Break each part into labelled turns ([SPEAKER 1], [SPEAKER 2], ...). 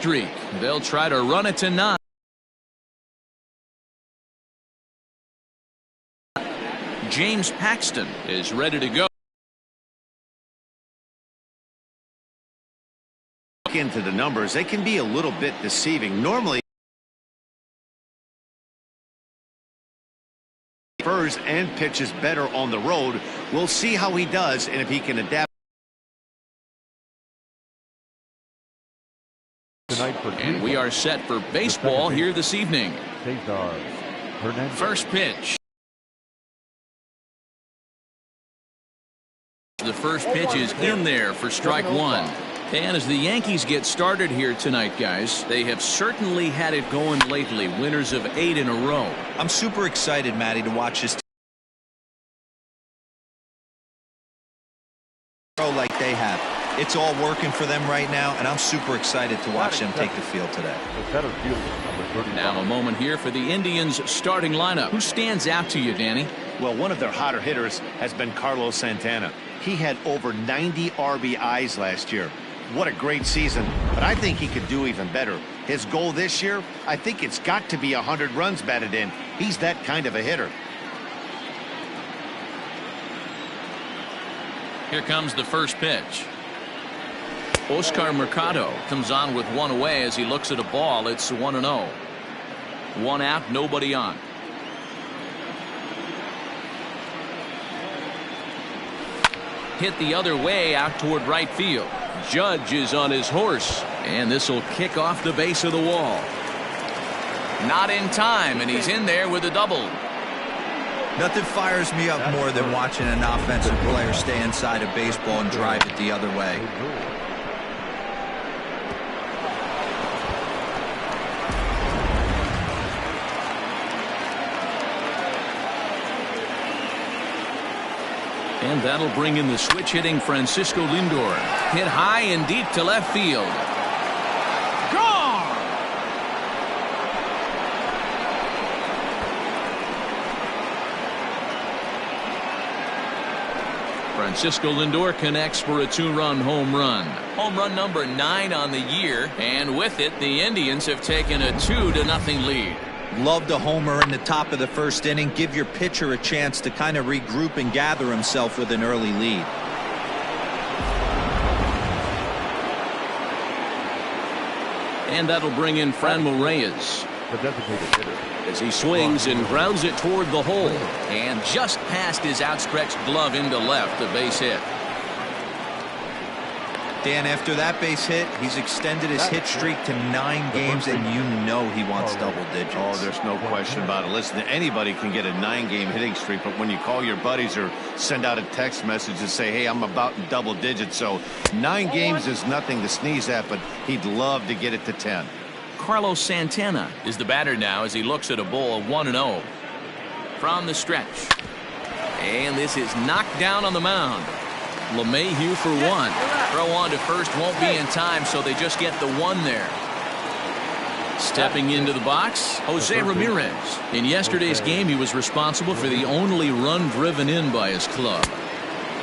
[SPEAKER 1] streak. They'll try to run it to 9. James Paxton is ready to go.
[SPEAKER 2] Into the numbers, they can be a little bit deceiving. Normally, prefers and pitches better on the road. We'll see how he does and if he can adapt.
[SPEAKER 1] And we are set for baseball here this evening. First pitch. The first pitch is in there for strike one. And as the Yankees get started here tonight, guys, they have certainly had it going lately. Winners of 8 in a row.
[SPEAKER 3] I'm super excited, Matty, to watch this throw like they have. It's all working for them right now, and I'm super excited to watch them take the field today.
[SPEAKER 1] Now a moment here for the Indians starting lineup. Who stands out to you, Danny?
[SPEAKER 2] Well, one of their hotter hitters has been Carlos Santana. He had over 90 RBIs last year. What a great season, but I think he could do even better. His goal this year, I think it's got to be 100 runs batted in. He's that kind of a hitter.
[SPEAKER 1] Here comes the first pitch. Oscar Mercado comes on with one away as he looks at a ball. It's 1-0. One out, nobody on. Hit the other way out toward right field. Judge is on his horse, and this will kick off the base of the wall. Not in time, and he's in there with a double.
[SPEAKER 3] Nothing fires me up more than watching an offensive player stay inside a baseball and drive it the other way.
[SPEAKER 1] And that'll bring in the switch hitting Francisco Lindor. Hit high and deep to left field. Gone! Francisco Lindor connects for a 2-run home run. Home run number 9 on the year. And with it, the Indians have taken a 2-0 lead.
[SPEAKER 3] Love the homer in the top of the first inning. Give your pitcher a chance to kind of regroup and gather himself with an early lead.
[SPEAKER 1] And that'll bring in Franmil Reyes. As he swings and grounds it toward the hole. And just past his outstretched glove into left, a base hit.
[SPEAKER 3] Dan, after that base hit, he's extended his hit streak to 9 games, and you know he wants double digits.
[SPEAKER 2] Oh, there's no question about it. Listen, anybody can get a 9-game hitting streak, but when you call your buddies or send out a text message and say, hey, I'm about in double digits, so 9 games is nothing to sneeze at, but he'd love to get it to 10.
[SPEAKER 1] Carlos Santana is the batter now as he looks at a ball 1-0 from the stretch. And this is knocked down on the mound. LeMahieu for 1. Throw on to first won't be in time, so they just get the 1 there. Stepping into the box, Jose Ramirez. In yesterday's game, he was responsible for the only run driven in by his club.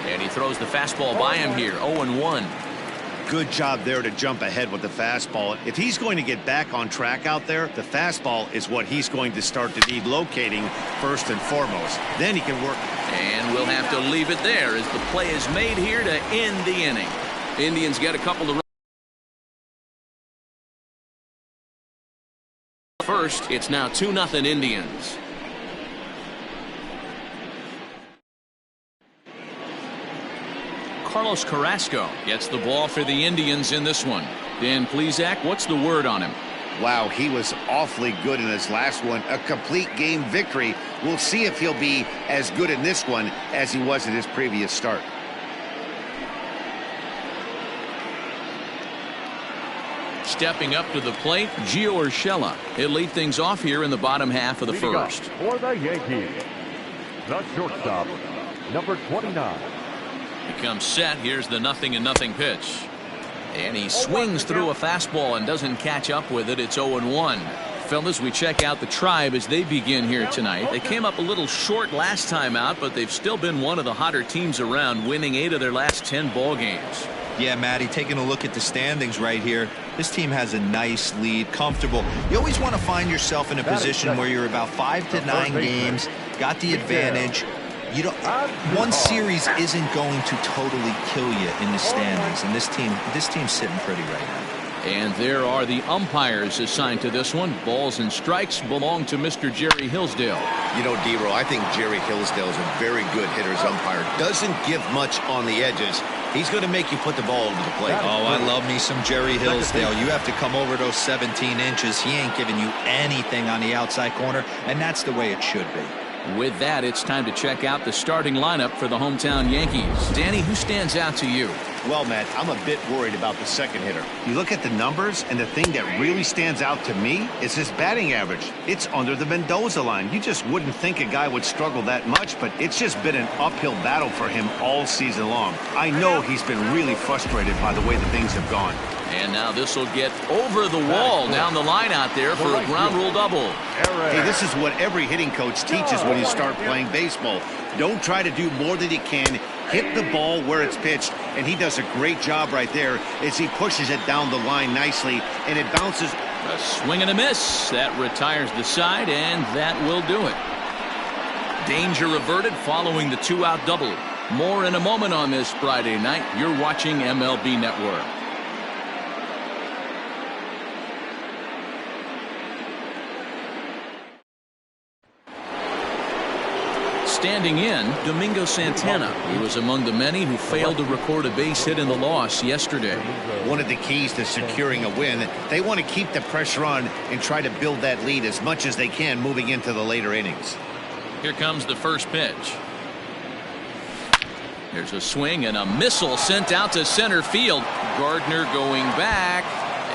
[SPEAKER 1] And he throws the fastball by him here, 0-1.
[SPEAKER 2] Good job there to jump ahead with the fastball. If he's going to get back on track out there, the fastball is what he's going to start to need locating first and foremost. Then he can work.
[SPEAKER 1] And we'll have to leave it there as the play is made here to end the inning. Indians get a couple to run. First, it's now 2-0 Indians. Carlos Carrasco gets the ball for the Indians in this one. Dan Plesac, what's the word on him?
[SPEAKER 2] Wow, he was awfully good in his last one. A complete game victory. We'll see if he'll be as good in this one as he was in his previous start.
[SPEAKER 1] Stepping up to the plate, Gio Urshela. He'll lead things off here in the bottom half of the first.
[SPEAKER 4] For the Yankees, the shortstop, number 29.
[SPEAKER 1] He comes set. Here's the 0-0 pitch. And he swings through a fastball and doesn't catch up with it. It's 0-1. Fellas, we check out the Tribe as they begin here tonight. They came up a little short last time out, but they've still been one of the hotter teams around, winning 8 of their last 10 ball games.
[SPEAKER 3] Yeah, Matty, taking a look at the standings right here, this team has a nice lead, comfortable. You always want to find yourself in a position where you're about 5 to 9 games, got the advantage. You don't, one series isn't going to totally kill you in the standings, and this team's sitting pretty right now.
[SPEAKER 1] And there are the umpires assigned to this one. Balls and strikes belong to Mr. Jerry Hillsdale.
[SPEAKER 2] You know, D-Roll, I think Jerry Hillsdale is a very good hitter's umpire. Doesn't give much on the edges. He's going to make you put the ball over the plate.
[SPEAKER 3] Oh, I love me some Jerry Hillsdale. You have to come over those 17 inches. He ain't giving you anything on the outside corner, and that's the way it should be.
[SPEAKER 1] With that, it's time to check out the starting lineup for the hometown Yankees. Danny, who stands out to you?
[SPEAKER 2] Well, Matt, I'm a bit worried about the second hitter. You look at the numbers, and the thing that really stands out to me is his batting average. It's under the Mendoza line. You just wouldn't think a guy would struggle that much, but it's just been an uphill battle for him all season long. I know he's been really frustrated by the way that things have gone.
[SPEAKER 1] And now this will get over the wall down the line out there for a ground rule double.
[SPEAKER 2] Hey, this is what every hitting coach teaches when you start playing baseball. Don't try to do more than you can. Hit the ball where it's pitched, and he does a great job right there as he pushes it down the line nicely, and it bounces.
[SPEAKER 1] A swing and a miss. That retires the side, and that will do it. Danger averted following the 2-out double. More in a moment on this Friday night. You're watching MLB Network. Standing in, Domingo Santana. He was among the many who failed to record a base hit in the loss yesterday.
[SPEAKER 2] One of the keys to securing a win, they want to keep the pressure on and try to build that lead as much as they can moving into the later innings.
[SPEAKER 1] Here comes the first pitch. There's a swing and a missile sent out to center field. Gardner going back,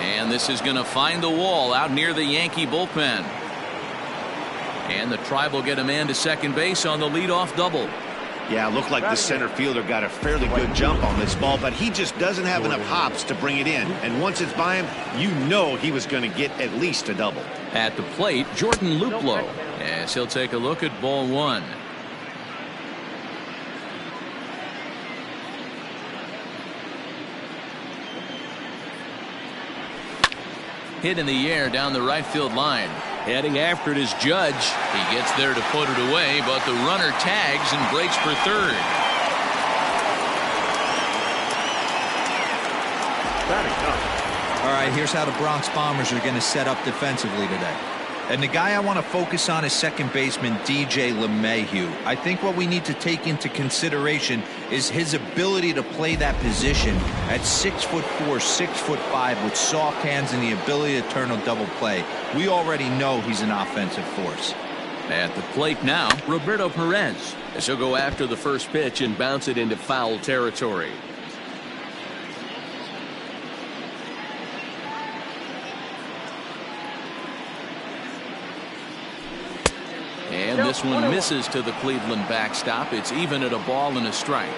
[SPEAKER 1] and this is going to find the wall out near the Yankee bullpen. And the Tribe will get a man to second base on the leadoff double.
[SPEAKER 2] Yeah, it looked like the center fielder got a fairly good jump on this ball, but he just doesn't have enough hops to bring it in. And once it's by him, you know he was going to get at least a double.
[SPEAKER 1] At the plate, Jordan Luplow, as he'll take a look at ball one. Hit in the air down the right field line. Heading after it is Judge. He gets there to put it away, but the runner tags and breaks for third.
[SPEAKER 3] All right, here's how the Bronx Bombers are going to set up defensively today. And the guy I want to focus on is second baseman DJ LeMahieu. I think what we need to take into consideration is his ability to play that position at 6'4", 6'5", with soft hands and the ability to turn a double play. We already know he's an offensive force.
[SPEAKER 1] At the plate now, Roberto Perez, as he'll go after the first pitch and bounce it into foul territory. And this one misses to the Cleveland backstop. It's even at a ball and a strike.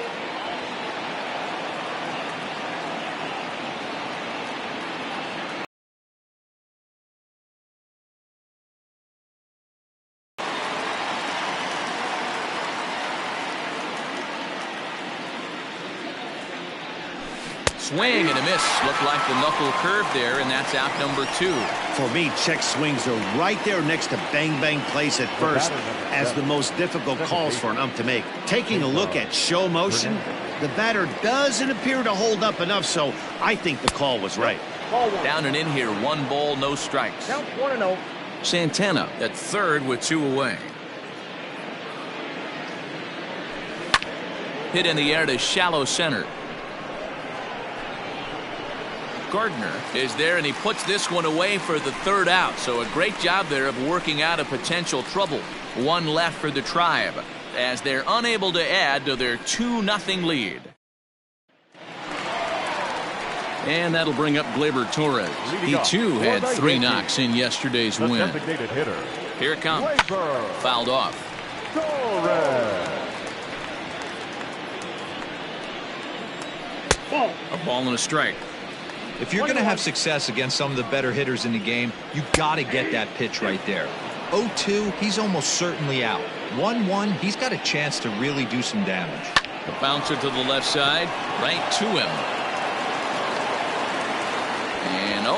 [SPEAKER 1] Swing and a miss. Looked like the knuckle curve there, and that's out number 2.
[SPEAKER 2] For me, check swings are right there next to bang-bang plays at first as the most difficult calls for an ump to make. Taking a look at show motion, the batter doesn't appear to hold up enough, so I think the call was right.
[SPEAKER 1] Down and in here, 1 ball, no strikes.
[SPEAKER 5] Count 1-0.
[SPEAKER 1] Santana at third with 2 away. Hit in the air to shallow center. Gardner is there, and he puts this one away for the 3rd out. So a great job there of working out a potential trouble. 1 left for the Tribe as they're unable to add to their 2-0 lead. And that'll bring up Gleyber Torres. He too had 3 knocks in yesterday's win. Here it comes. Fouled off. A ball and a strike.
[SPEAKER 3] If you're going to have success against some of the better hitters in the game, you got to get that pitch right there. 0-2, he's almost certainly out. 1-1, he's got a chance to really do some damage.
[SPEAKER 1] The bouncer to the left side, right to him.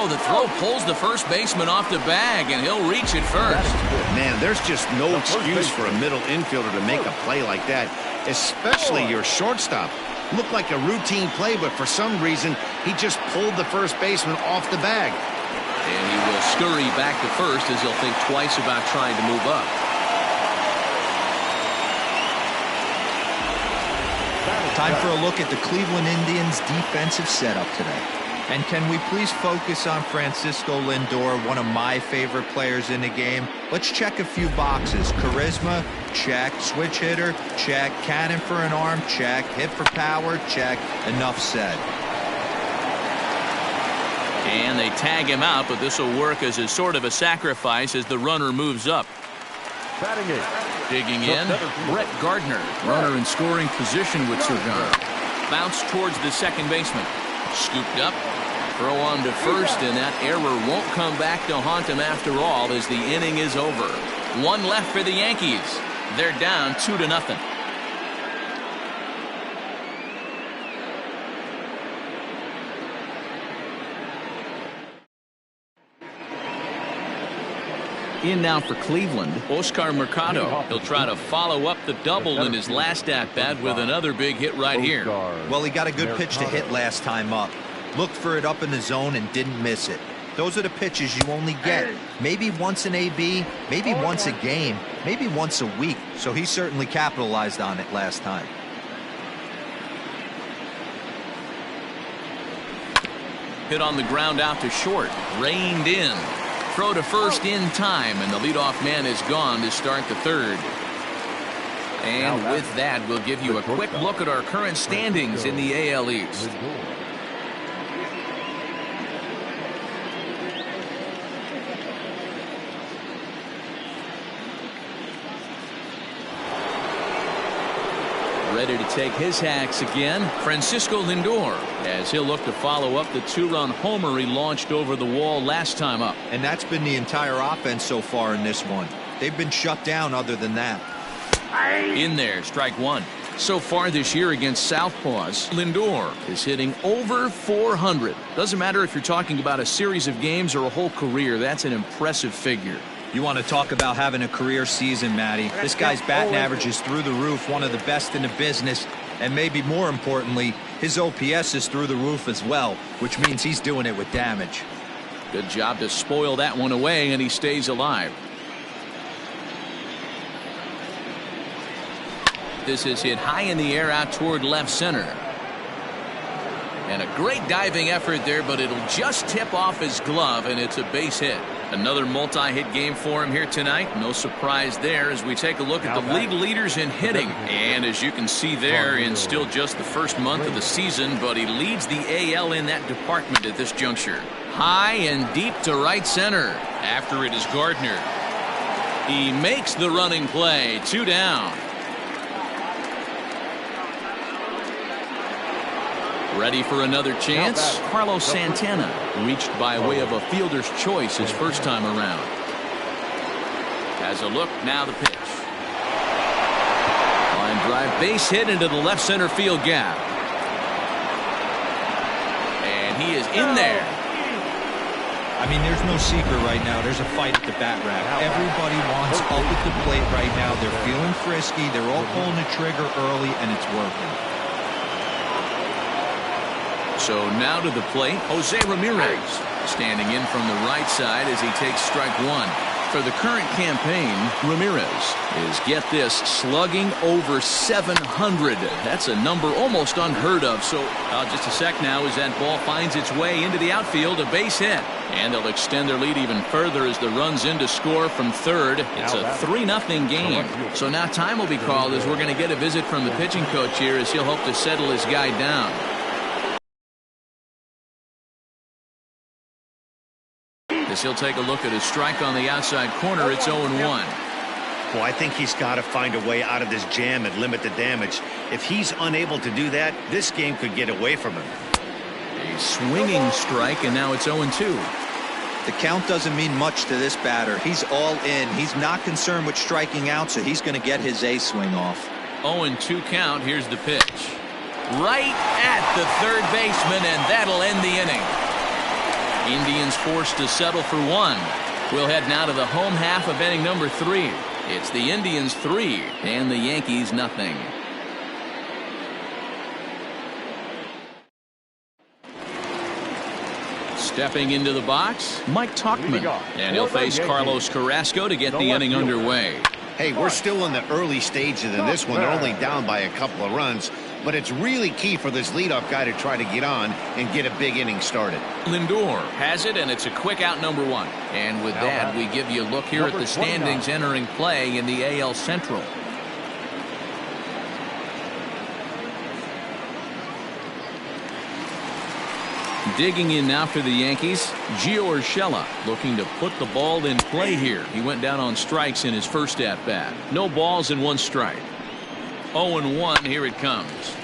[SPEAKER 1] Oh, the throw pulls the first baseman off the bag, and he'll reach it first.
[SPEAKER 2] Man, there's just no excuse for a middle infielder to make a play like that, especially your shortstop. Looked like a routine play, but for some reason, he just pulled the first baseman off the bag.
[SPEAKER 1] And he will scurry back to first as he'll think twice about trying to move up.
[SPEAKER 3] Time for a look at the Cleveland Indians' defensive setup today. And can we please focus on Francisco Lindor, one of my favorite players in the game? Let's check a few boxes. Charisma, check. Switch hitter, check. Cannon for an arm, check. Hit for power, check. Enough said.
[SPEAKER 1] And they tag him out, but this will work as a sort of a sacrifice as the runner moves up.
[SPEAKER 4] Batting it.
[SPEAKER 1] Digging in, Brett Gardner. Runner in scoring position with Cergon. Bounce towards the second baseman. Scooped up. Throw on to first, and that error won't come back to haunt him after all as the inning is over. One left for the Yankees. They're down 2-0. In now for Cleveland, Oscar Mercado. He'll try to follow up the double in his last at-bat with another big hit right here.
[SPEAKER 3] Well, he got a good pitch to hit last time up. Looked for it up in the zone and didn't miss it. Those are the pitches you only get maybe once an AB, maybe once a game, maybe once a week. So he certainly capitalized on it last time.
[SPEAKER 1] Hit on the ground out to short. Reined in. Throw to first in time, and the leadoff man is gone to start the third. And with that, we'll give you a quick look at our current standings in the AL East. Ready to take his hacks again, Francisco Lindor, as he'll look to follow up the two-run homer he launched over the wall last time up.
[SPEAKER 3] And that's been the entire offense so far in this one. They've been shut down other than that.
[SPEAKER 1] In there, strike one. So far this year against Southpaws, Lindor is hitting over 400. Doesn't matter if you're talking about a series of games or a whole career, that's an impressive figure.
[SPEAKER 3] You want to talk about having a career season, Matty. This guy's batting average is through the roof, one of the best in the business. And maybe more importantly, his OPS is through the roof as well, which means he's doing it with damage.
[SPEAKER 1] Good job to spoil that one away, and he stays alive. This is hit high in the air out toward left center. And a great diving effort there, but it'll just tip off his glove, and it's a base hit. Another multi-hit game for him here tonight. No surprise there as we take a look at the league leaders in hitting. And as you can see there, in still just the first month of the season, but he leads the AL in that department at this juncture. High and deep to right center. After it is Gardner. He makes the running play. 2 down. Ready for another chance? Carlos Santana reached by way of a fielder's choice his first time around. Has a look, now the pitch. Line drive, base hit into the left center field gap. And he is in there.
[SPEAKER 3] I mean, there's no secret right now. There's a fight at the bat rack. Everybody wants up at the plate right now. They're feeling frisky. They're all pulling the trigger early, and it's working.
[SPEAKER 1] So now to the plate, Jose Ramirez standing in from the right side as he takes strike one. For the current campaign, Ramirez is, get this, slugging over 700. That's a number almost unheard of. So just a sec now as that ball finds its way into the outfield, a base hit. And they'll extend their lead even further as the run's in to score from third. It's a 3-0 game. So now time will be called as we're going to get a visit from the pitching coach here as he'll hope to settle his guy down. As he'll take a look at his strike on the outside corner, it's 0-1.
[SPEAKER 2] Well, I think he's got to find a way out of this jam and limit the damage. If he's unable to do that, this game could get away from him.
[SPEAKER 1] A swinging strike, and now it's 0-2.
[SPEAKER 3] The count doesn't mean much to this batter. He's all in. He's not concerned with striking out, so he's going to get his A swing off.
[SPEAKER 1] 0-2 count. Here's the pitch. Right at the third baseman, and that'll end the inning. Indians forced to settle for one. We'll head now to the home half of inning number 3. It's the Indians 3 and the Yankees nothing. Stepping into the box, Mike Tauchman, and he'll face Carlos Carrasco to get the inning underway.
[SPEAKER 2] Hey, we're still in the early stages in this one. They're only down by a couple of runs, but it's really key for this leadoff guy to try to get on and get a big inning started.
[SPEAKER 1] Lindor has it, and it's a quick out number 1. And with that, we give you a look here at the standings entering play in the AL Central. Digging in now for the Yankees, Gio Urshela looking to put the ball in play here. He went down on strikes in his first at-bat. No balls and 1 strike. 0-1, here it comes.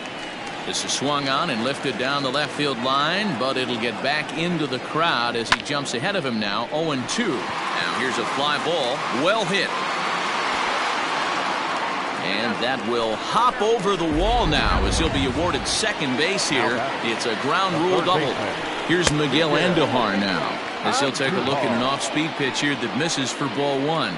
[SPEAKER 1] This is swung on and lifted down the left field line, but it'll get back into the crowd as he jumps ahead of him now. 0-2. Now here's a fly ball, well hit. And that will hop over the wall now as he'll be awarded second base here. It's a ground rule double. Here's Miguel Andujar now as he'll take a look at an off-speed pitch here that misses for ball 1.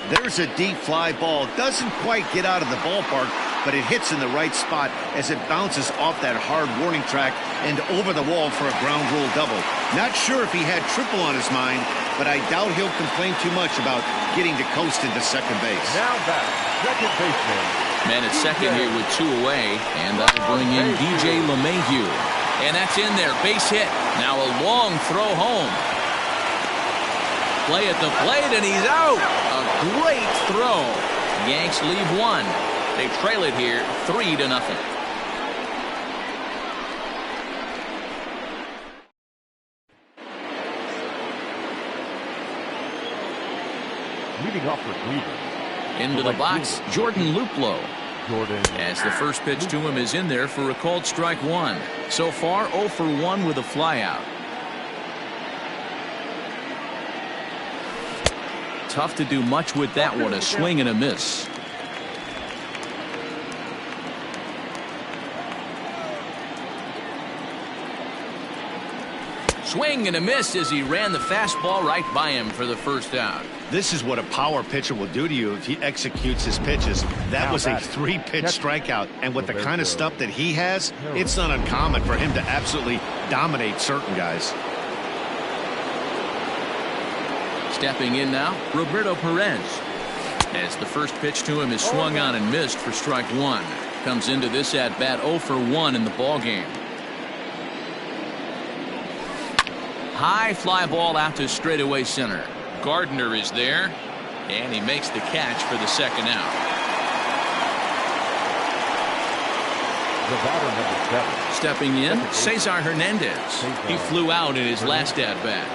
[SPEAKER 2] There's a deep fly ball. Doesn't quite get out of the ballpark, but it hits in the right spot as it bounces off that hard warning track and over the wall for a ground rule double. Not sure if he had triple on his mind, but I doubt he'll complain too much about getting to coast into second base.
[SPEAKER 4] Now back, second baseman.
[SPEAKER 1] Man at second here with 2 away, and that'll bring in DJ LeMahieu. And that's in there, base hit. Now a long throw home. Play at the plate, and he's out. A great throw. Yanks leave 1. They trail it here 3-0.
[SPEAKER 4] Leading off for Cleveland.
[SPEAKER 1] Into the box, Jordan Luplow. As the first pitch to him is in there for a called strike 1. So far 0 for 1 with a flyout. Tough to do much with that one. A swing and a miss. Swing and a miss as he ran the fastball right by him for the first out.
[SPEAKER 2] This is what a power pitcher will do to you if he executes his pitches. That was a 3-pitch strikeout, and with the kind of stuff that he has, it's not uncommon for him to absolutely dominate certain guys.
[SPEAKER 1] Stepping in now, Roberto Perez. As the first pitch to him is swung on and missed for strike 1. Comes into this at-bat 0 for 1 in the ballgame. High fly ball out to straightaway center. Gardner is there, and he makes the catch for the second out.
[SPEAKER 4] The batter, number 7.
[SPEAKER 1] Stepping in, Cesar Hernandez. He flew out in his last at-bat.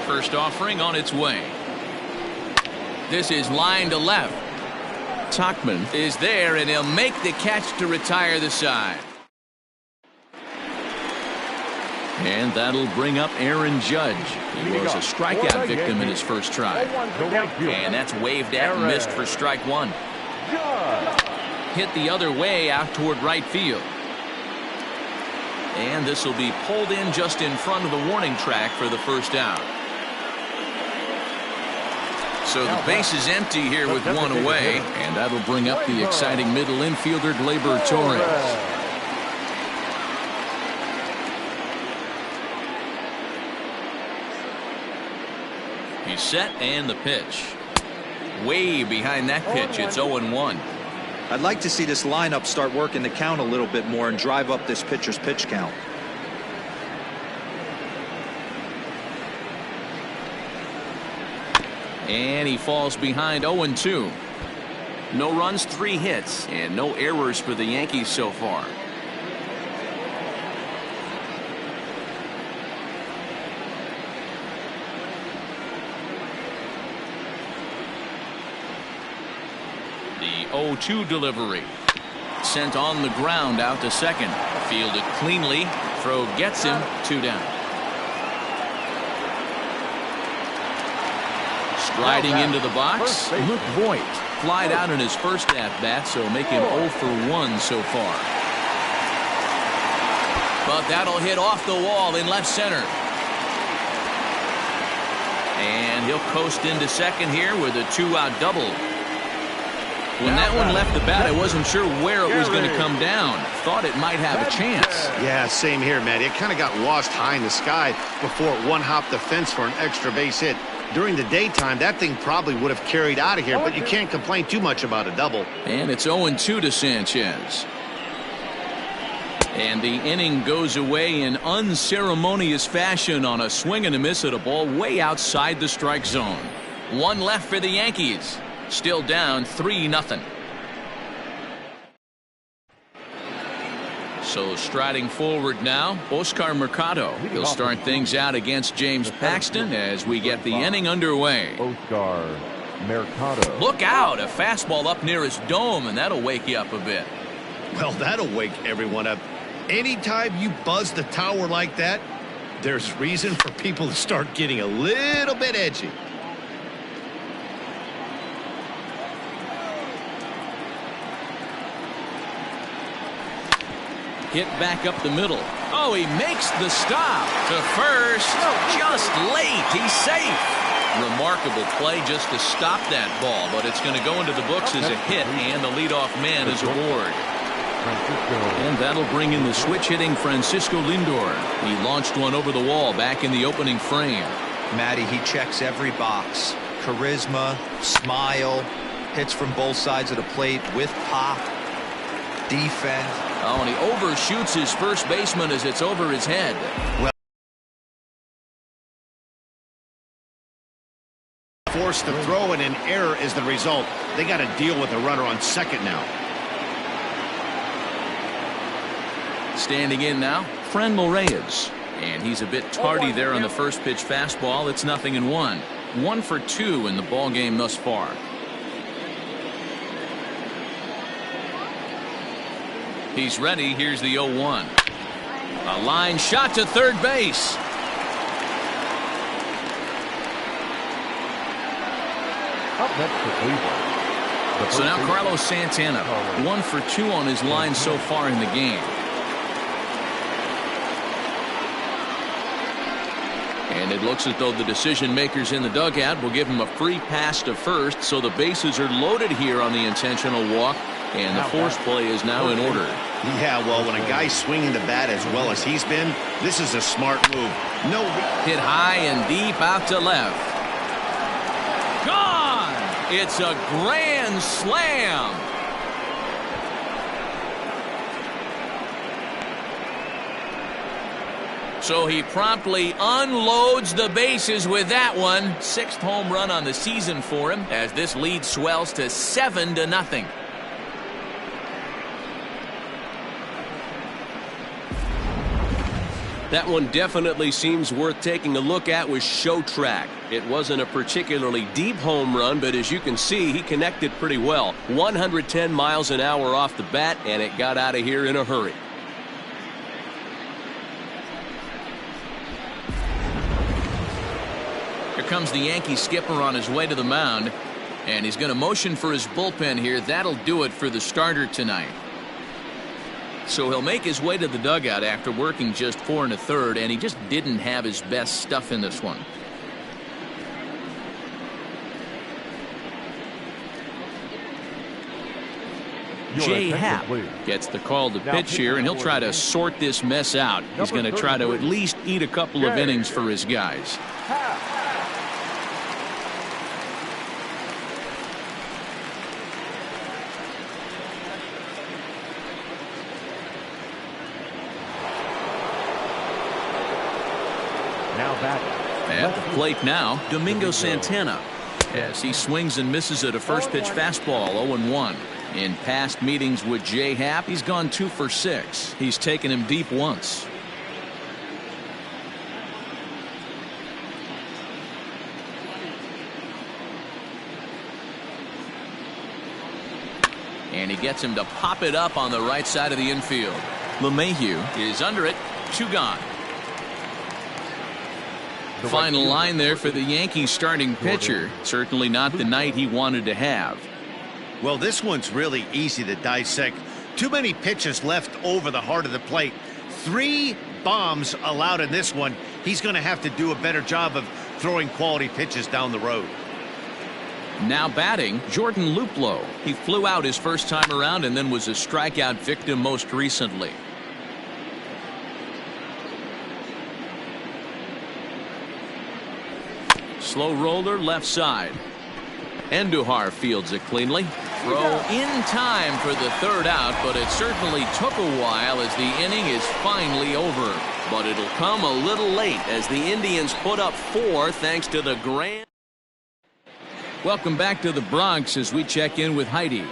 [SPEAKER 1] First offering on its way. This is line to left. Tauchman is there, and he'll make the catch to retire the side. And that'll bring up Aaron Judge. He was a strikeout victim in his first try. And that's waved at and missed for strike 1. Hit the other way out toward right field. And this will be pulled in just in front of the warning track for the first out. So the base is empty here with 1 away, and that'll bring up the exciting middle infielder Gleyber Torres. He's set, and the pitch. Way behind that pitch, it's 0-1.
[SPEAKER 3] I'd like to see this lineup start working the count a little bit more and drive up this pitcher's pitch count.
[SPEAKER 1] And he falls behind 0-2. No runs, 3 hits, and no errors for the Yankees so far. The 0-2 delivery. Sent on the ground out to second. Fielded cleanly. Throw gets him. 2 down. Striding into the box, Luke Voit. Flied out in his first at-bat, so make him 0 for 1 so far. but that'll hit off the wall in left center. And he'll coast into second here with a 2-out double. When that one left the bat, I wasn't sure where it was going to come down. Thought it might have a chance.
[SPEAKER 2] Yeah, same here, Matt. It kind of got lost high in the sky before it one-hopped the fence for an extra base hit. During the daytime, that thing probably would have carried out of here, but you can't complain too much about a double.
[SPEAKER 1] And it's 0-2 to Sanchez. And the inning goes away in unceremonious fashion on a swing and a miss at a ball way outside the strike zone. One left for the Yankees. Still down 3-0. So striding forward now, Oscar Mercado. He'll start things out against James Paxton as we get the inning underway.
[SPEAKER 4] Oscar Mercado.
[SPEAKER 1] Look out, a fastball up near his dome, and that'll wake you up a bit.
[SPEAKER 2] Well, that'll wake everyone up. Anytime you buzz the tower like that, there's reason for people to start getting a little bit edgy.
[SPEAKER 1] Hit back up the middle. Oh, he makes the stop to first. Just late. He's safe. Remarkable play just to stop that ball, but it's going to go into the books as a hit, and the leadoff man is aboard. And that'll bring in the switch-hitting Francisco Lindor. He launched one over the wall back in the opening frame.
[SPEAKER 3] Matty, he checks every box. Charisma, smile, hits from both sides of the plate with pop, defense.
[SPEAKER 1] Oh, and he overshoots his first baseman as it's over his head.
[SPEAKER 2] Well, forced to throw, and an error is the result. They got to deal with the runner on second now.
[SPEAKER 1] Standing in now, Franmil Reyes. And he's a bit tardy there on the first pitch fastball. It's 0-1. 1 for 2 in the ball game thus far. He's ready. Here's the 0-1. A line shot to third base.
[SPEAKER 4] Up next for Cleveland.
[SPEAKER 1] So now Carlos Santana, 1 for 2 on his line so far in the game. And it looks as though the decision makers in the dugout will give him a free pass to first, so the bases are loaded here on the intentional walk, and the force play is now in order.
[SPEAKER 2] Yeah, well, when a guy's swinging the bat as well as he's been, this is a smart move. No
[SPEAKER 1] hit high and deep out to left. Gone! It's a grand slam. So he promptly unloads the bases with that one. 6th home run on the season for him as this lead swells to 7-0.
[SPEAKER 5] That one definitely seems worth taking a look at with Show Track. It wasn't a particularly deep home run, but as you can see, he connected pretty well. 110 miles an hour off the bat, and it got out of here in a hurry.
[SPEAKER 1] Here comes the Yankee skipper on his way to the mound, and he's going to motion for his bullpen here. That'll do it for the starter tonight. So he'll make his way to the dugout after working just 4 1/3, and he just didn't have his best stuff in this one. Jay Happ gets the call to pitch here, and he'll try to sort this mess out. He's going to try to at least eat a couple of innings for his guys. At the plate now, Domingo Santana, as he swings and misses at a first pitch fastball. 0-1. In past meetings with Jay Happ, he's gone 2 for 6. He's taken him deep once. And he gets him to pop it up on the right side of the infield. LeMahieu is under it. 2 gone. Final line there for the Yankees starting pitcher. Certainly not the night he wanted to have.
[SPEAKER 2] Well, this one's really easy to dissect. Too many pitches left over the heart of the plate. 3 bombs allowed in this one. He's going to have to do a better job of throwing quality pitches down the road.
[SPEAKER 1] Now batting, Jordan Luplow. He flew out his first time around and then was a strikeout victim most recently. Slow roller left side. Andujar fields it cleanly. Throw in time for the 3rd out, but it certainly took a while as the inning is finally over. But it'll come a little late as the Indians put up 4 thanks to the grand. Welcome back to the Bronx as we check in with Heidi.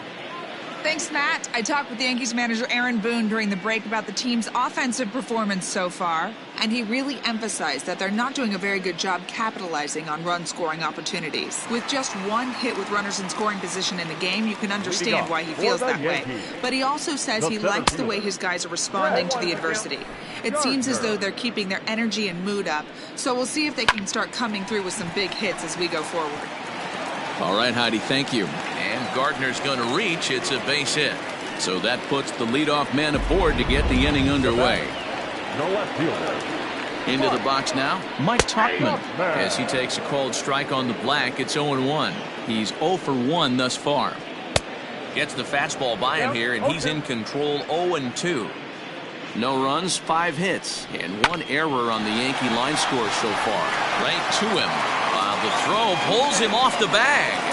[SPEAKER 6] Thanks, Matt. I talked with Yankees manager Aaron Boone during the break about the team's offensive performance so far, and he really emphasized that they're not doing a very good job capitalizing on run-scoring opportunities. With just 1 hit with runners in scoring position in the game, you can understand why he feels that way. But he also says he likes the way his guys are responding to the adversity. It seems as though they're keeping their energy and mood up, so we'll see if they can start coming through with some big hits as we go forward.
[SPEAKER 1] All right, Heidi, thank you. And Gardner's going to reach. It's a base hit. So that puts the leadoff man aboard to get the inning underway.
[SPEAKER 4] No left fielder.
[SPEAKER 1] Into the box now, Mike Tauchman. As he takes a called strike on the black, it's 0-1. He's 0 for 1 thus far. Gets the fastball by him here, and he's in control 0-2. No runs, 5 hits, and 1 error on the Yankee line score so far. Right to him. While the throw pulls him off the bag.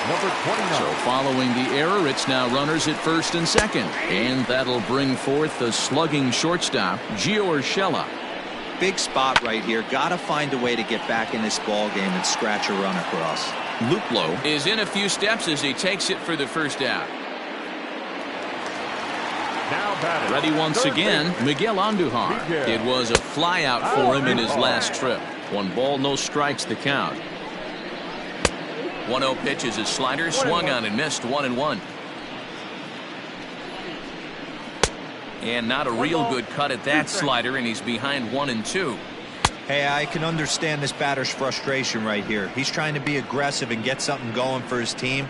[SPEAKER 4] Number 29.
[SPEAKER 1] So following the error, it's now runners at first and second. And that'll bring forth the slugging shortstop, Gio Urshela.
[SPEAKER 3] Big spot right here. Got to find a way to get back in this ball game and scratch a run across.
[SPEAKER 1] Luplow is in a few steps as he takes it for the first out. Ready once again, Miguel Andujar. It was a fly out for him in his last trip. 1 ball, no strikes the count. 1-0 pitch is his slider, swung on and missed, 1-1. And not a real good cut at that slider, and he's behind 1-2.
[SPEAKER 3] Hey, I can understand this batter's frustration right here. He's trying to be aggressive and get something going for his team.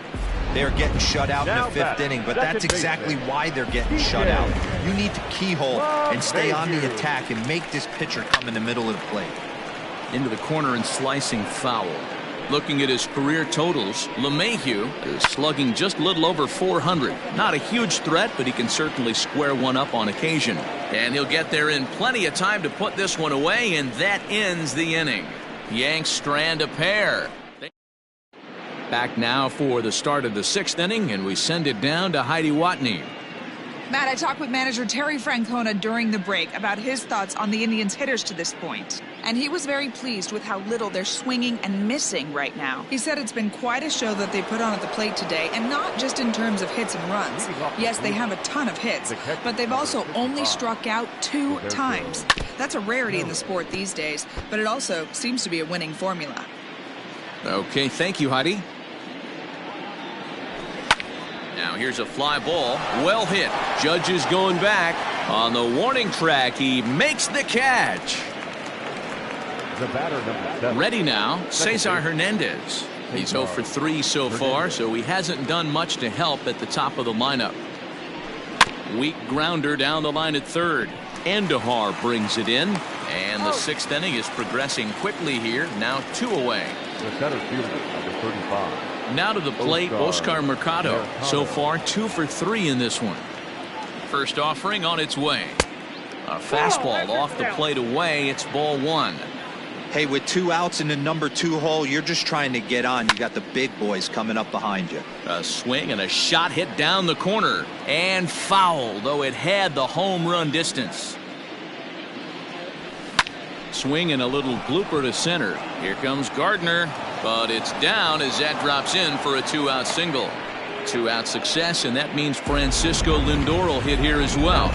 [SPEAKER 3] They're getting shut out in the 5th inning, but that's exactly why they're getting shut out. You need to keyhole and stay on the attack and make this pitcher come in the middle of the plate.
[SPEAKER 1] Into the corner and slicing foul. Looking at his career totals, LeMahieu is slugging just a little over 400. Not a huge threat, but he can certainly square one up on occasion. And he'll get there in plenty of time to put this one away, and that ends the inning. Yanks strand a pair. Back now for the start of the 6th inning, and we send it down to Heidi Watney.
[SPEAKER 6] Matt, I talked with manager Terry Francona during the break about his thoughts on the Indians' hitters to this point. And he was very pleased with how little they're swinging and missing right now. He said it's been quite a show that they put on at the plate today, and not just in terms of hits and runs. Yes, they have a ton of hits, but they've also only struck out 2 times. That's a rarity in the sport these days, but it also seems to be a winning formula.
[SPEAKER 1] Okay, thank you, Heidi. Now here's a fly ball, well hit. Judge is going back on the warning track. He makes the catch.
[SPEAKER 4] The batter, number 7.
[SPEAKER 1] Ready now, Cesar Hernandez. He's 0 for 3 so far, so he hasn't done much to help at the top of the lineup. Weak grounder down the line at 3rd. Andujar brings it in, and the 6th inning is progressing quickly here. Now 2 away.
[SPEAKER 4] The center fielder, number 35.
[SPEAKER 1] Now to the plate, Oscar Mercado. So far, 2 for 3 in this one. First offering on its way. A fastball off the plate away. It's ball 1.
[SPEAKER 3] Hey, with 2 outs in the number 2 hole, you're just trying to get on. You got the big boys coming up behind you.
[SPEAKER 1] A swing and a shot hit down the corner. And foul, though it had the home run distance. Swing and a little blooper to center. Here comes Gardner, but it's down as that drops in for a 2-out single. 2-out success, and that means Francisco Lindor will hit here as well.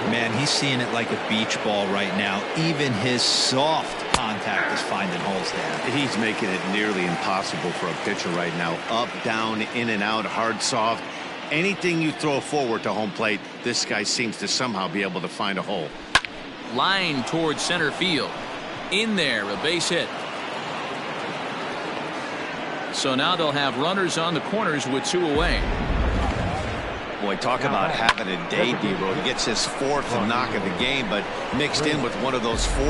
[SPEAKER 3] Man, he's seeing it like a beach ball right now. Even his soft contact is finding holes there.
[SPEAKER 2] He's making it nearly impossible for a pitcher right now. Up, down, in and out, hard, soft. Anything you throw forward to home plate, this guy seems to somehow be able to find a hole.
[SPEAKER 1] Line towards center field. In there, a base hit. So now they'll have runners on the corners with 2 away.
[SPEAKER 2] Boy, talk about having a day, D-Roll. He gets his 4th knock of the game, but mixed in with one of those 4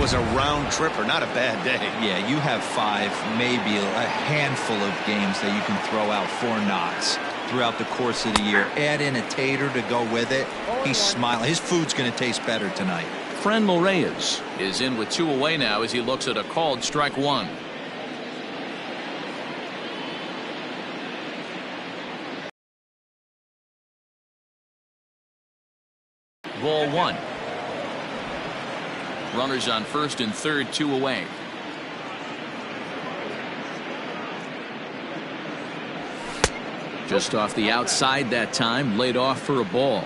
[SPEAKER 2] was a round tripper. Not a bad day.
[SPEAKER 3] Yeah, you have 5, maybe a handful of games that you can throw out 4 knocks throughout the course of the year. Add in a tater to go with it. He's smiling. His food's going to taste better tonight.
[SPEAKER 1] Franmil Reyes is in with 2 away now as he looks at a called strike 1. Ball 1. Runners on first and third, 2 away. Just off the outside that time, laid off for a ball.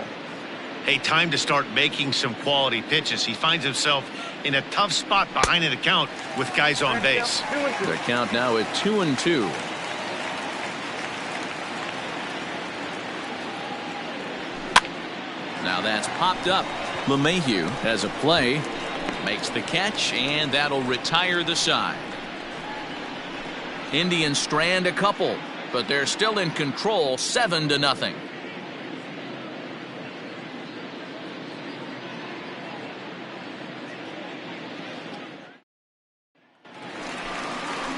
[SPEAKER 2] Hey, time to start making some quality pitches. He finds himself in a tough spot behind an account with guys on base.
[SPEAKER 1] Their count now at 2-2. Now that's popped up. LeMahieu has a play, makes the catch, and that'll retire the side. Indians strand a couple, but they're still in control, 7-0.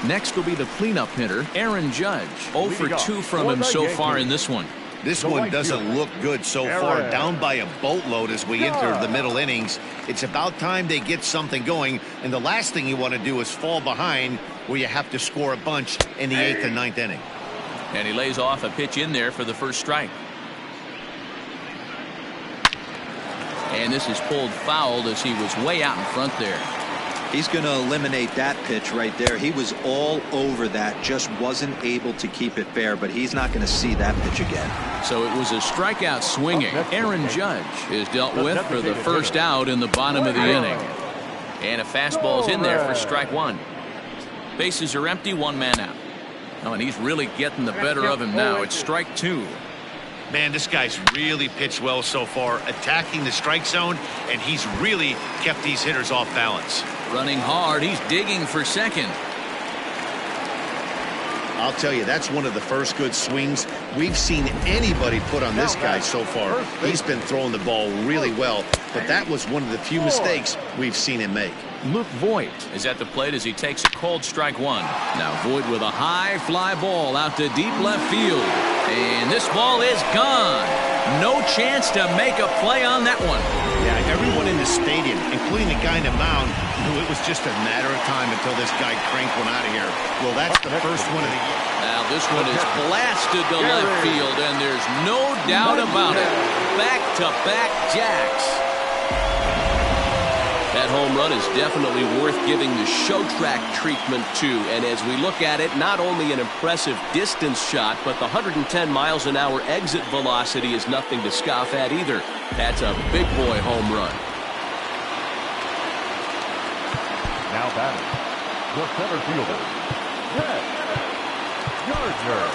[SPEAKER 1] Next will be the cleanup hitter, Aaron Judge. 0 for 2 from him so far in this one.
[SPEAKER 2] This one doesn't look good so far. Down by a boatload as we enter the middle innings. It's about time they get something going, and the last thing you want to do is fall behind where you have to score a bunch in the 8th and 9th inning.
[SPEAKER 1] And he lays off a pitch in there for the first strike. And this is pulled foul as he was way out in front there.
[SPEAKER 3] He's going to eliminate that pitch right there. He was all over that, just wasn't able to keep it fair, but he's not going to see that pitch again.
[SPEAKER 1] So it was a strikeout swinging. Aaron Judge is dealt with for the first out in the bottom of the inning. And a fastball's in there for strike 1. Bases are empty, 1 man out. Oh, and he's really getting the better of him now. It's strike 2.
[SPEAKER 2] Man, this guy's really pitched well so far, attacking the strike zone, and he's really kept these hitters off balance.
[SPEAKER 1] Running hard, he's digging for second.
[SPEAKER 2] I'll tell you, that's one of the first good swings we've seen anybody put on this guy so far. He's been throwing the ball really well, but that was one of the few mistakes we've seen him make.
[SPEAKER 1] Luke Voigt is at the plate as he takes a called strike 1. Now Voigt with a high fly ball out to deep left field. And this ball is gone. No chance to make a play on that one.
[SPEAKER 2] Yeah, everyone in the stadium, including the guy in the mound, knew it was just a matter of time until this guy cranked one out of here. Well, that's the first one of the year.
[SPEAKER 1] Now this one is blasted to left field, and there's no doubt about it. Back-to-back jacks. That home run is definitely worth giving the show track treatment to. And as we look at it, not only an impressive distance shot, but the 110 miles an hour exit velocity is nothing to scoff at either. That's a big boy home run.
[SPEAKER 4] Now batting, the center fielder, Brett Gardner.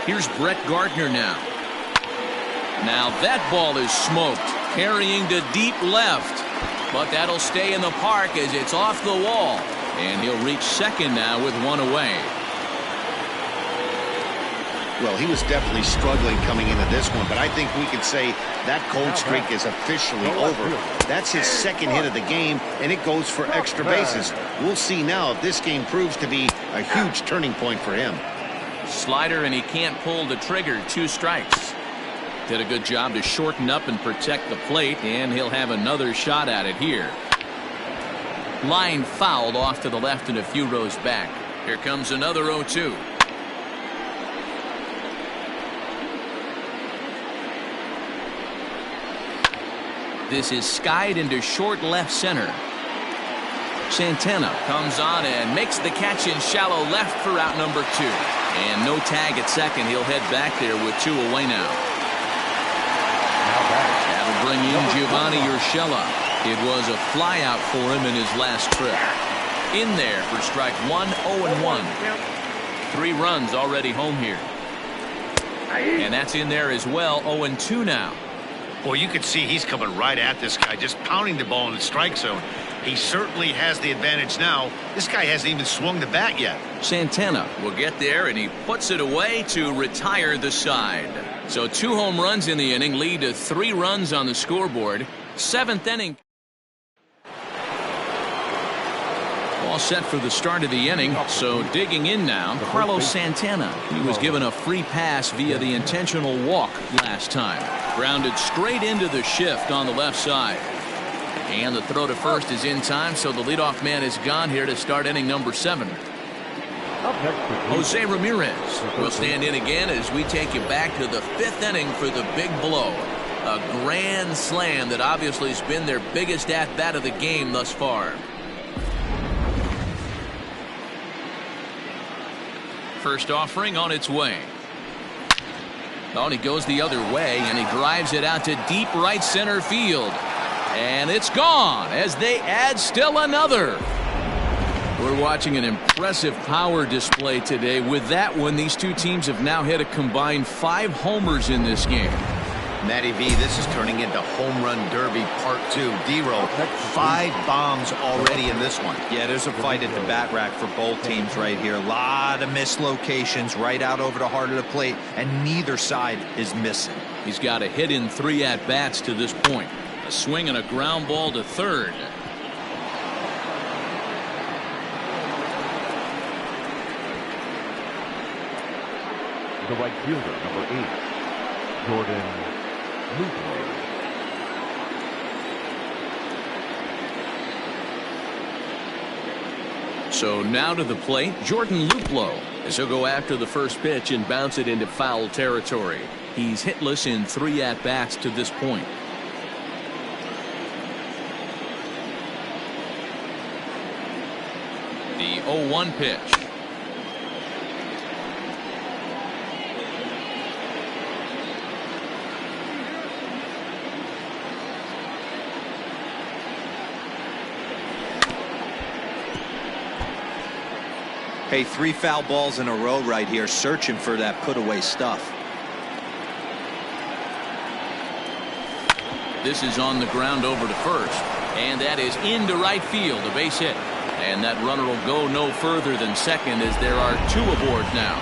[SPEAKER 1] Here's Brett Gardner now. Now that ball is smoked, carrying to deep left. But that'll stay in the park as it's off the wall. And he'll reach second now with 1 away.
[SPEAKER 2] Well, he was definitely struggling coming into this one, but I think we could say that cold streak is officially over. That's his second hit of the game, and it goes for extra bases. We'll see now if this game proves to be a huge turning point for him.
[SPEAKER 1] Slider, and he can't pull the trigger. 2 strikes. Did a good job to shorten up and protect the plate, and he'll have another shot at it here. Line fouled off to the left and a few rows back. Here comes another 0-2. This is skied into short left center. Santana comes on and makes the catch in shallow left for out number 2. And no tag at second. He'll head back there with 2 away now. That'll bring in Giovanni Urshela. It was a fly out for him in his last trip. In there for strike 1, 0-1. 3 runs already home here. And that's in there as well, 0-2 now.
[SPEAKER 2] Boy, you can see he's coming right at this guy, just pounding the ball in the strike zone. He certainly has the advantage now. This guy hasn't even swung the bat yet.
[SPEAKER 1] Santana will get there, and he puts it away to retire the side. So 2 home runs in the inning lead to 3 runs on the scoreboard. 7th inning. All set for the start of the inning. So digging in now, Carlos Santana. He was given a free pass via the intentional walk last time. Grounded straight into the shift on the left side. And the throw to first is in time, so the leadoff man is gone here to start inning number 7. Jose Ramirez will stand in again as we take you back to the 5th inning for the big blow. A grand slam that obviously has been their biggest at-bat of the game thus far. First offering on its way. Oh, and he goes the other way, and he drives it out to deep right center field. And it's gone as they add still another. We're watching an impressive power display today. With that one, these two teams have now hit a combined 5 homers in this game.
[SPEAKER 2] Matty V, this is turning into home run derby part 2. D-Row, 5 bombs already in this one.
[SPEAKER 3] Yeah, there's a fight at the bat rack for both teams right here. A lot of missed locations right out over the heart of the plate, and neither side is missing.
[SPEAKER 1] He's got a hit in 3 at-bats to this point. A swing and a ground ball to third.
[SPEAKER 4] The right fielder, number 8, Jordan Luplow.
[SPEAKER 1] So now to the plate, Jordan Luplow, as he'll go after the first pitch and bounce it into foul territory. He's hitless in 3 at-bats to this point. The 0-1 pitch.
[SPEAKER 3] Hey, 3 foul balls in a row right here, searching for that put-away stuff.
[SPEAKER 1] This is on the ground over to first, and that is into right field, a base hit. And that runner will go no further than second as there are 2 aboard now.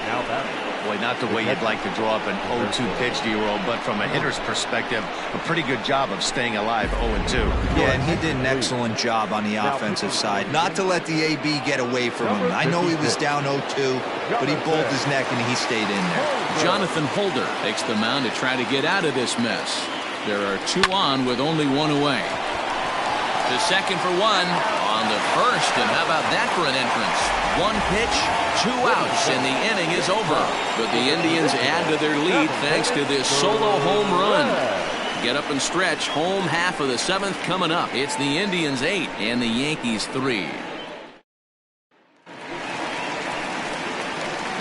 [SPEAKER 4] Now that.
[SPEAKER 2] Boy, not the way you'd like to draw up an 0-2 pitch, D-Row, but from a hitter's perspective, a pretty good job of staying alive 0-2.
[SPEAKER 3] Yeah, and he did an excellent job on the offensive side. Not to let the AB get away from him. I know he was down 0-2, but he bowled his neck and he stayed in there.
[SPEAKER 1] Jonathan Holder takes the mound to try to get out of this mess. There are 2 on with only 1 away. To second for 1 on the first, and how about that for an entrance? 1 pitch, 2 outs, and the inning is over. But the Indians add to their lead thanks to this solo home run. Get up and stretch. Home half of the 7th coming up. It's the Indians 8 and the Yankees 3.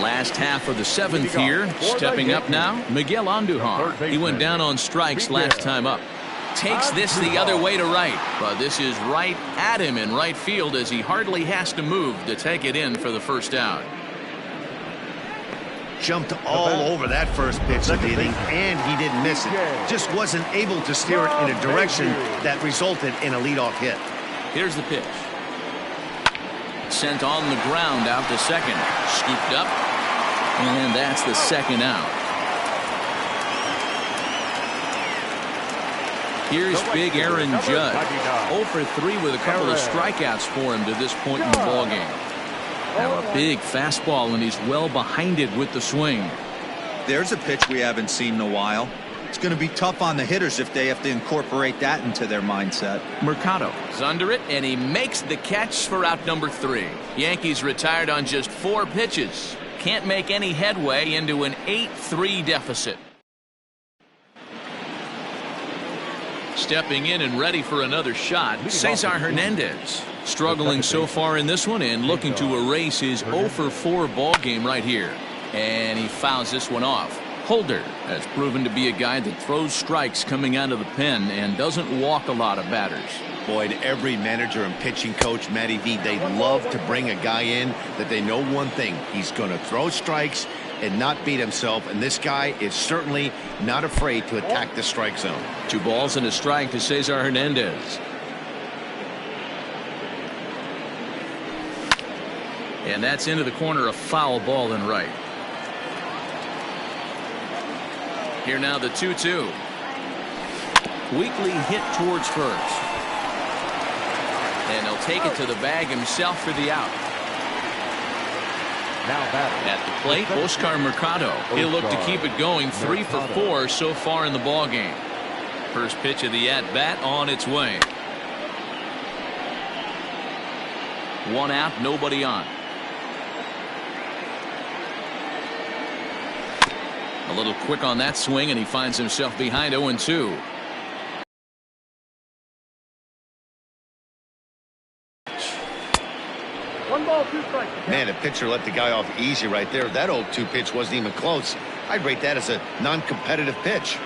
[SPEAKER 1] Last half of the 7th here. Stepping up now, Miguel Andujar. He went down on strikes last time up. Takes this the other way to right, but this is right at him in right field as he hardly has to move to take it in for the first out.
[SPEAKER 2] Jumped all over that first pitch of the inning, and he didn't miss it. Just wasn't able to steer it in a direction that resulted in a leadoff hit.
[SPEAKER 1] Here's the pitch. Sent on the ground out to second. Scooped up, and that's the second out. Here's big Aaron Judge. 0 for 3 with a couple of strikeouts for him to this point in the ballgame. Now a big fastball, and he's well behind it with the swing.
[SPEAKER 3] There's a pitch we haven't seen in a while. It's going to be tough on the hitters if they have to incorporate that into their mindset.
[SPEAKER 1] Mercado is under it, and he makes the catch for out number 3. Yankees retired on just 4 pitches. Can't make any headway into an 8-3 deficit. Stepping in and ready for another shot, Cesar Hernandez. Struggling so far in this one and looking to erase his 0 for 4 ball game right here. And he fouls this one off. Holder has proven to be a guy that throws strikes coming out of the pen and doesn't walk a lot of batters.
[SPEAKER 2] Boy, every manager and pitching coach, Matty V, they love to bring a guy in that they know one thing. He's going to throw strikes, and not beat himself, and this guy is certainly not afraid to attack the strike zone.
[SPEAKER 1] 2 balls and a strike to Cesar Hernandez. And that's into the corner, a foul ball and right. Here now the 2-2. Weakly hit towards first. And he'll take it to the bag himself for the out.
[SPEAKER 4] Now batting
[SPEAKER 1] at the plate, Oscar Mercado. He'll look to keep it going. 3 for 4 so far in the ball game. First pitch of the at-bat on its way. 1 out, nobody on. A little quick on that swing, and he finds himself behind 0-2.
[SPEAKER 2] Man, the pitcher let the guy off easy right there. That 0-2 pitch wasn't even close. I'd rate that as a non-competitive pitch.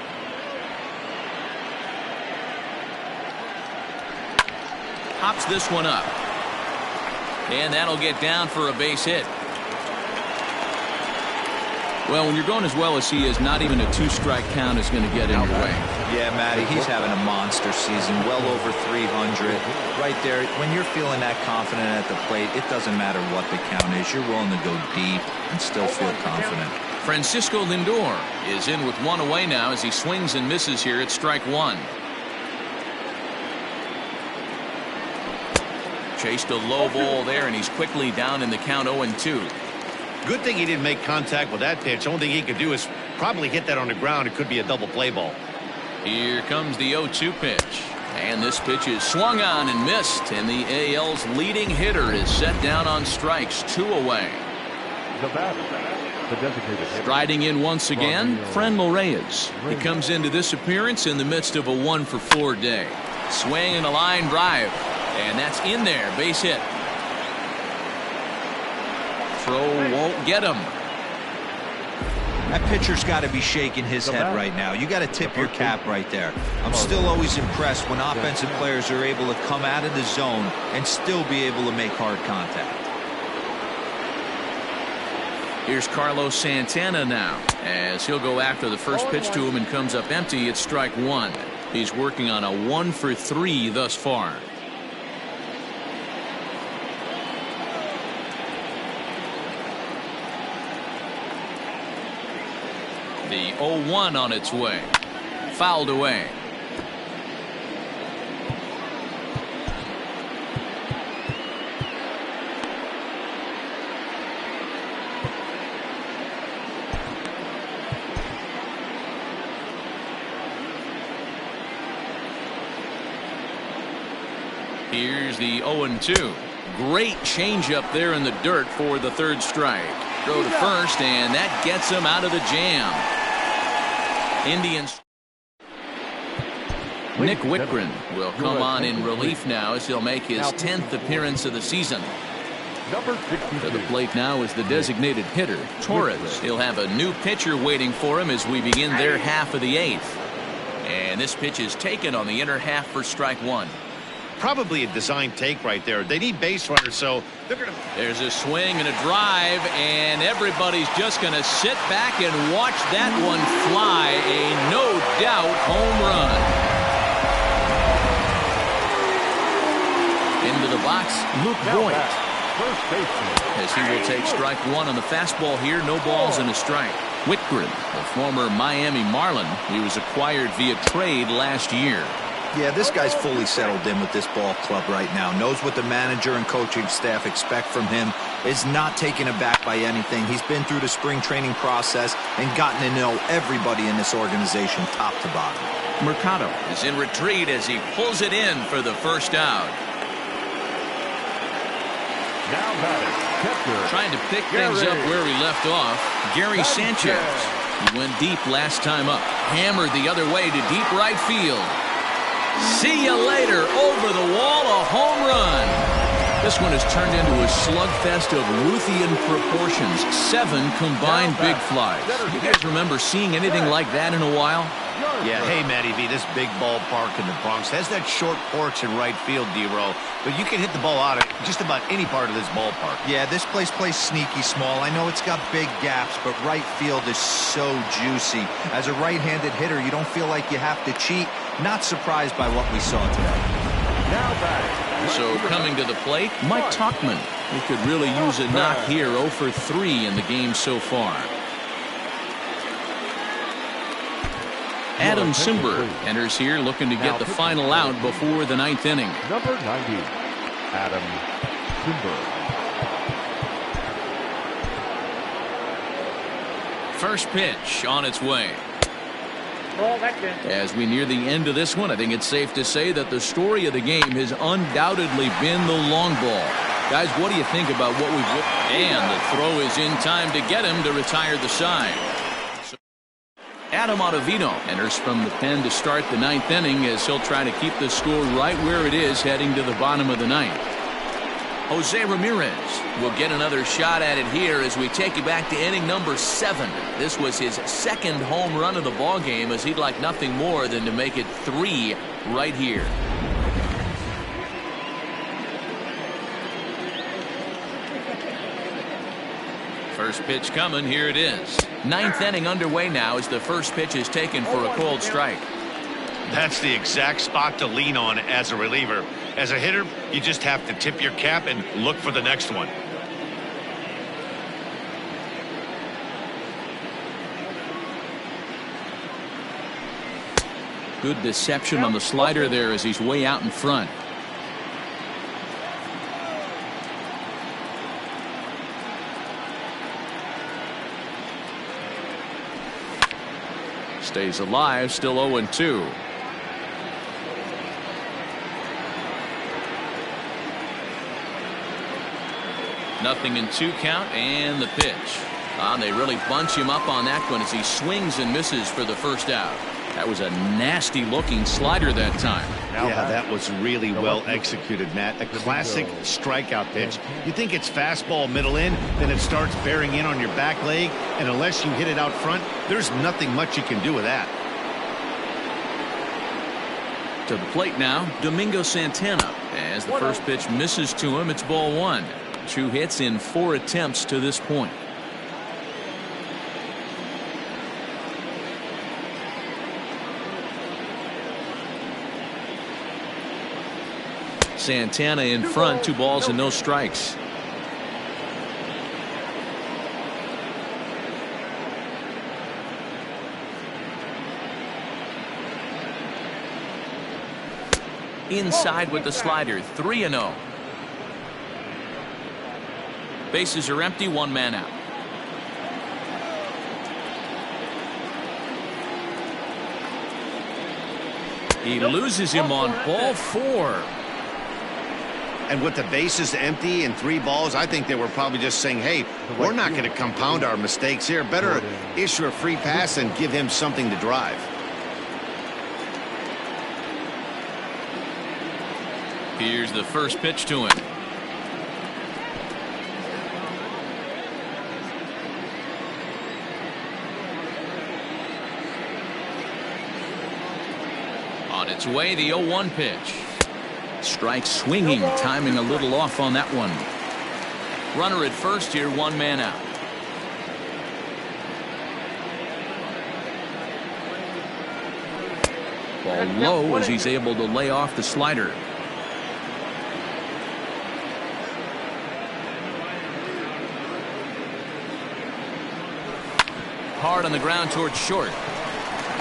[SPEAKER 1] Hops this one up. And that'll get down for a base hit. Well, when you're going as well as he is, not even a 2-strike count is going to get in your way.
[SPEAKER 3] Yeah, Matty, he's having a monster season, well over 300. Right there, when you're feeling that confident at the plate, it doesn't matter what the count is. You're willing to go deep and still feel confident.
[SPEAKER 1] Francisco Lindor is in with 1 away now as he swings and misses here at strike 1. Chased a low ball there, and he's quickly down in the count 0-2.
[SPEAKER 2] Good thing he didn't make contact with that pitch. Only thing he could do is probably hit that on the ground. It could be a double play ball.
[SPEAKER 1] Here comes the 0-2 pitch. And this pitch is swung on and missed. And the AL's leading hitter is set down on strikes. 2 away.
[SPEAKER 4] The batter, the designated hitter.
[SPEAKER 1] Striding in once again, Franmil Reyes. He comes into this appearance in the midst of a 1 for 4 day. Swing and a line drive. And that's in there. Base hit. Throw won't get him.
[SPEAKER 3] That pitcher's got to be shaking his head right now. You got to tip your cap right there. I'm still always impressed when offensive players are able to come out of the zone and still be able to make hard contact.
[SPEAKER 1] Here's Carlos Santana now as he'll go after the first pitch to him and comes up empty. It's strike 1. He's working on a 1 for 3 thus far. The 0-1 on its way. Fouled away. Here's the 0-2. Great changeup there in the dirt for the 3rd strike. Throw to first, and that gets him out of the jam. Indians. Nick Whitgren will come on in relief now as he'll make his 10th appearance of the season.
[SPEAKER 4] Number 62.
[SPEAKER 1] To the plate now is the designated hitter, Torres. He'll have a new pitcher waiting for him as we begin their half of the 8th. And this pitch is taken on the inner half for strike 1.
[SPEAKER 2] Probably a design take right there. They need base runners, so they're going to...
[SPEAKER 1] There's a swing and a drive, and everybody's just going to sit back and watch that one fly. A no-doubt home run. Into the box, Luke Boyd.
[SPEAKER 4] First baseman.
[SPEAKER 1] As he will take strike 1 on the fastball here. No balls and a strike. Whitgren, the former Miami Marlin. He was acquired via trade last year.
[SPEAKER 3] Yeah, this guy's fully settled in with this ball club right now. Knows what the manager and coaching staff expect from him. Is not taken aback by anything. He's been through the spring training process and gotten to know everybody in this organization top to bottom.
[SPEAKER 1] Mercado is in retreat as he pulls it in for the first out.
[SPEAKER 4] Now batting, catcher.
[SPEAKER 1] Trying to pick things up where he left off. Gary Sanchez. He went deep last time up. Hammered the other way to deep right field. See you later. Over the wall, a home run. This one has turned into a slugfest of Ruthian proportions. 7 combined big flies. You guys remember seeing anything like that in a while?
[SPEAKER 2] Yeah, hey, Matty V, this big ballpark in the Bronx has that short porch in right field, D-Row, but you can hit the ball out of just about any part of this ballpark.
[SPEAKER 3] Yeah, this place plays sneaky small. I know it's got big gaps, but right field is so juicy. As a right-handed hitter, you don't feel like you have to cheat. Not surprised by what we saw today.
[SPEAKER 4] Now back.
[SPEAKER 1] So coming to the plate, Mike Tuchman. He could really use a knock here. 0 for 3 in the game so far. Adam Simber enters here looking to get the final out before the 9th inning.
[SPEAKER 4] Number 90, Adam Simber.
[SPEAKER 1] First pitch on its way. As we near the end of this one, I think it's safe to say that the story of the game has undoubtedly been the long ball. Guys, what do you think about what we've... And the throw is in time to get him to retire the side. Adam Ottavino enters from the pen to start the 9th inning as he'll try to keep the score right where it is heading to the bottom of the 9th. Jose Ramirez will get another shot at it here as we take you back to inning number 7. This was his 2nd home run of the ball game, as he'd like nothing more than to make it 3 right here. First pitch coming, here it is. 9th inning underway now as the first pitch is taken for a cold strike.
[SPEAKER 2] That's the exact spot to lean on as a reliever. As a hitter, you just have to tip your cap and look for the next one.
[SPEAKER 1] Good deception on the slider there as he's way out in front. Stays alive, still 0-2. Nothing in 2 count, and the pitch. They really bunch him up on that one as he swings and misses for the first out. That was a nasty looking slider that time.
[SPEAKER 2] Yeah, that was really well executed, Matt. A classic strikeout pitch. You think it's fastball middle in, then it starts bearing in on your back leg, and unless you hit it out front, there's nothing much you can do with that.
[SPEAKER 1] To the plate now, Domingo Santana. As the first pitch misses to him, it's ball 1. 2 hits in 4 attempts to this point. Santana in front, 2 balls and no strikes. Inside with the slider, 3-0. Bases are empty, 1 man out. He loses him on ball 4.
[SPEAKER 2] And with the bases empty and 3 balls, I think they were probably just saying, hey, we're not going to compound our mistakes here. Better issue a free pass and give him something to drive.
[SPEAKER 1] Here's the first pitch to him. On its way, the 0-1 pitch. Strike swinging, timing a little off on that one. Runner at first here, 1 man out. Ball low as he's able to lay off the slider. Hard on the ground towards short.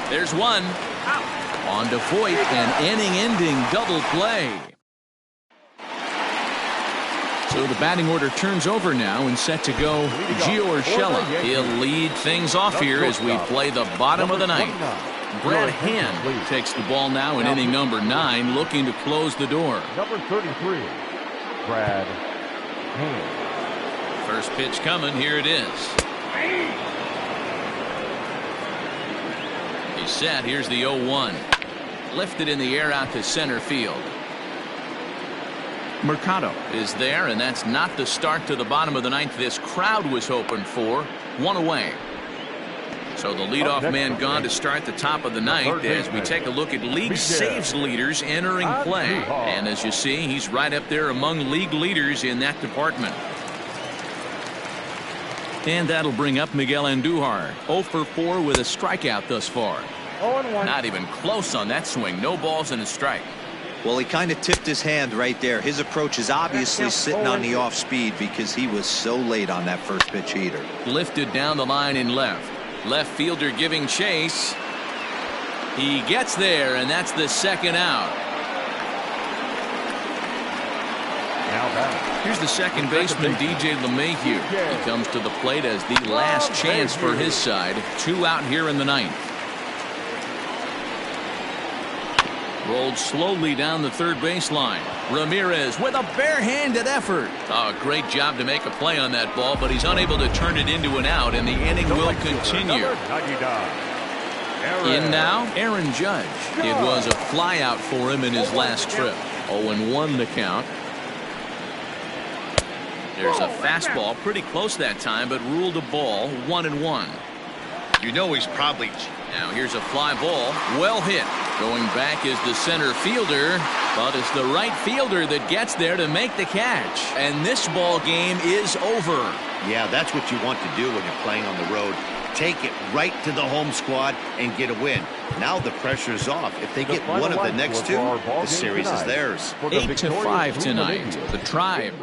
[SPEAKER 1] There's 1. On to Voit, an inning-ending double play. So the batting order turns over now and set to go Gio Urshela. He'll lead things off here as we play the bottom of the 9th. Brad Hand takes the ball now in inning number 9, looking to close the door.
[SPEAKER 4] Number 33, Brad Hand.
[SPEAKER 1] First pitch coming, here it is. He's set, here's the 0-1. Lifted in the air out to center field. Mercado is there, and that's not the start to the bottom of the ninth this crowd was hoping for. One away. So the leadoff man gone to start the top of the ninth as we take a look at league saves leaders entering play. And as you see, he's right up there among league leaders in that department. And that'll bring up Miguel Andujar. 0 for 4 with a strikeout thus far. Not even close on that swing. No balls and a strike.
[SPEAKER 3] Well, he kind of tipped his hand right there. His approach is obviously sitting on the off speed because he was so late on that first pitch heater.
[SPEAKER 1] Lifted down the line in left. Left fielder giving chase. He gets there, and that's the second out. Here's the second baseman, DJ LeMahieu. He comes to the plate as the last chance for his side. 2 out here in the ninth. Rolled slowly down the third baseline. Ramirez with a barehanded effort. Oh, great job to make a play on that ball, but he's unable to turn it into an out, and the inning will continue. In now, Aaron Judge. It was a fly out for him in his last trip. 0-1 the count. There's a fastball pretty close that time, but ruled a ball. 1-1.
[SPEAKER 2] You know he's probably...
[SPEAKER 1] Now here's a fly ball. Well hit. Going back is the center fielder, but it's the right fielder that gets there to make the catch. And this ball game is over.
[SPEAKER 2] Yeah, that's what you want to do when you're playing on the road. Take it right to the home squad and get a win. Now the pressure's off. If they get one of the next two, the series is theirs.
[SPEAKER 1] 8-5 tonight. The Tribe.